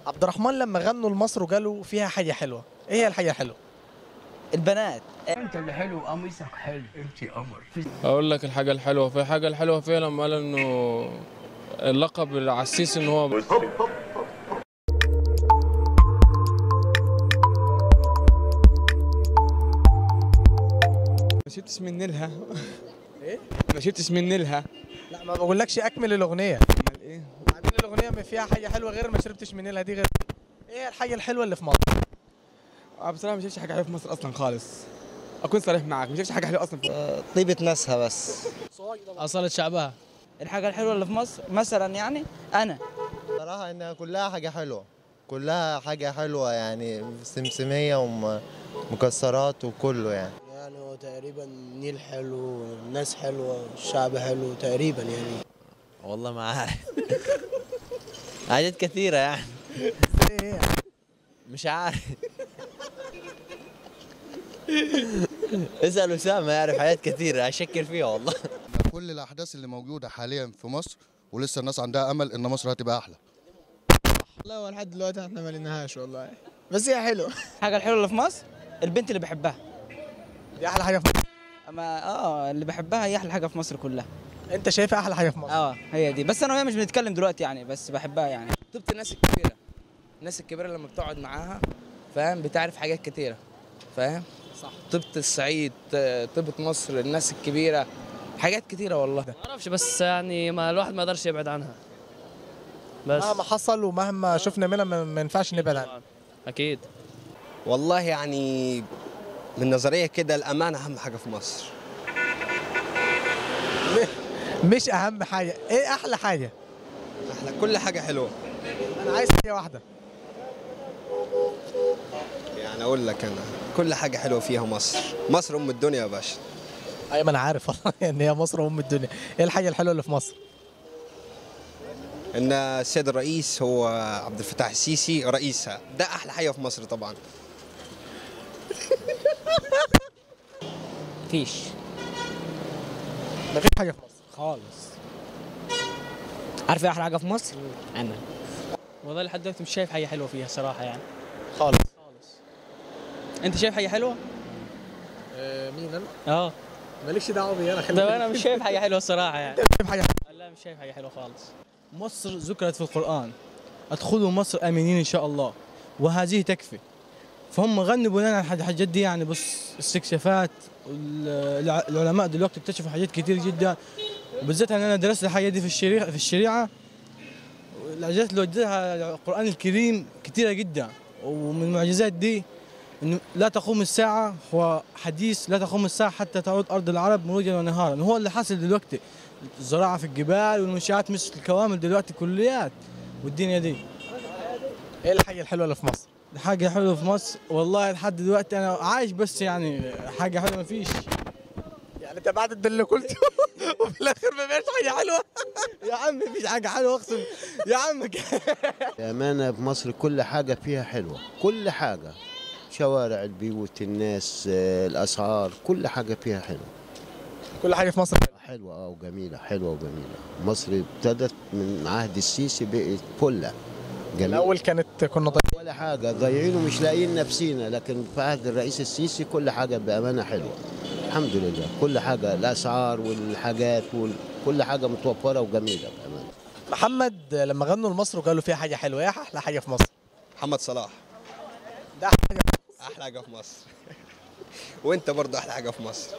عبد الرحمن لما غنوا لمصر وقالوا فيها حاجه حلوه، ايه هي الحاجه الحلوه؟ البنات. انت اللي حلو وقميصك حلو، انت قمر. اقول لك الحاجه الحلوه، في حاجه الحلوه فيها لما قال انه اللقب العسيس ان هو ما شفتش من نيلها. ايه؟ ما شفتش من نيلها. لا ما بقولكش اكمل الاغنيه. امال ايه؟ بعدين الاغنيه ما فيها حاجه حلوه غير ما شربتش من نيلها دي غير. ايه الحاجه الحلوه اللي في مصر؟ بصراحه ما شفتش حاجه حلوه في مصر اصلا خالص. اكون صريح معاك، ما شفتش حاجه حلوه اصلا طيبة ناسها بس. أصالة شعبها. الحاجة الحلوة اللي في مصر مثلا يعني أنا صراحة إنها كلها حاجة حلوة، كلها حاجة حلوة يعني سمسمية ومكسرات وكله يعني. يعني هو تقريبا النيل حلو، الناس حلوة، الشعب حلو تقريبا يعني. والله ما عارف. حاجات كثيرة يعني. ايه؟ مش عارف. اسأل أسامة يعرف حاجات كثيرة أشكر فيها والله. كل الأحداث اللي موجودة حاليا في مصر ولسه الناس عندها أمل إن مصر هتبقى أحلى. لا ولحد دلوقتي احنا ما لقيناهاش والله، بس هي حلوه. الحاجة الحلوة اللي في مصر البنت اللي بحبها. دي احلى حاجه في مصر. اما اللي بحبها هي احلى حاجة في مصر كلها. انت شايفها احلى حاجه في مصر؟ هي دي، بس انا وهي مش بنتكلم دلوقتي يعني، بس بحبها يعني. طيبة الناس الكبيرة، الناس الكبيرة لما بتقعد معاها فاهم بتعرف حاجات كتيرة، فاهم؟ صح. طيبة الصعيد، طيبة مصر، الناس الكبيرة، حاجات كتيرة والله. ما اعرفش، بس يعني ما الواحد ما يقدرش يبعد عنها. بس مهما حصل ومهما شفنا منها ما ينفعش نبعد عنها. اكيد. والله يعني من نظرية كده الأمانة أهم حاجة في مصر. مش اهم حاجه، ايه احلى حاجه؟ أحلى كل حاجة حلوة. انا عايز حاجه واحده. يعني أقول لك أنا كل حاجة حلوة فيها مصر، مصر أم الدنيا يا باشا. ايوه ما انا عارف والله ان هي مصر ام الدنيا. ايه الحاجه الحلوه اللي في مصر؟ إن السيد الرئيس هو عبد الفتاح السيسي رئيسها، ده أحلى حاجة في مصر طبعا. مفيش حاجه في مصر خالص. عارف ايه احلى حاجة في مصر؟ انا والله لحد دلوقتي مش شايف حاجه حلوه فيها صراحه يعني. خالص. انت شايف حاجه حلوه؟ مين انا؟ اه. مالكش دعوه بيا انا. طب انا مش شايف حاجه حلوه الصراحه يعني. شايف حاجه حلوة. لا مش شايف حاجه حلوه خالص. مصر ذكرت في القرآن، ادخلوا مصر آمنين إن شاء الله، وهذه تكفي. فهم غنوا بناء على الحاجات دي يعني، بس استكشافات العلماء دلوقتي اكتشفوا حاجات كتير جدا، وبالذات ان انا درست الحاجات دي في الشريعه. الحاجات اللي وجدها القرآن الكريم كتيره جدا، ومن المعجزات دي انه لا تقوم الساعه، هو حديث لا تقوم الساعه حتى تعود ارض العرب مروجا ونهارا. هو اللي حاصل دلوقتي، الزراعه في الجبال والمنشآت مثل الكوامل دلوقتي كليات والدنيا دي. ايه الحاجه الحلوه اللي في مصر؟ حاجه حلوه في مصر والله لحد دلوقتي انا عايش، بس يعني حاجه حلوه مفيش. يعني انت بعد اللي قلته وفي الاخر ما بقاش حاجه حلوه. يا عم مفيش حاجه حلوه اقسم. يا عم الأمانة في مصر كل حاجة فيها حلوة، كل حاجة، شوارع، البيوت، الناس، الأسعار، كل حاجة فيها حلوة. كل حاجه في مصر حلوة وجميلة، حلوة وجميلة. مصر ابتدت من عهد السيسي بقت فلة جميلة. الاول كنا ولا حاجة ضايعين ومش لاقيين نفسينا، لكن في عهد الرئيس السيسي كل حاجة بأمانة حلوة الحمد لله. كل حاجة، الأسعار والحاجات كل حاجة متوفرة وجميلة بأمانة. محمد لما غنوا لمصر وقالوا فيها حاجه حلوه، ايه احلى حاجه في مصر؟ محمد صلاح ده احلى حاجه في مصر. أحلى حاجة في مصر. وأنت برضه أحلى حاجة في مصر.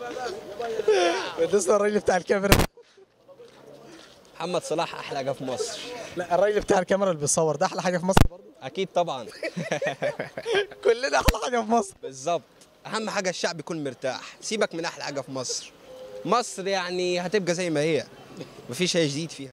ودوسنا الراجل بتاع الكاميرا. محمد صلاح أحلى حاجة في مصر. لا الراجل بتاع الكاميرا اللي بيصور ده احلى حاجه في مصر برضه. أكيد طبعا. كلنا احلى حاجه في مصر. بالظبط. أهم حاجة الشعب يكون مرتاح، سيبك من أحلى حاجة في مصر. مصر يعني هتبقى زي ما هي، مفيش أي جديد فيها.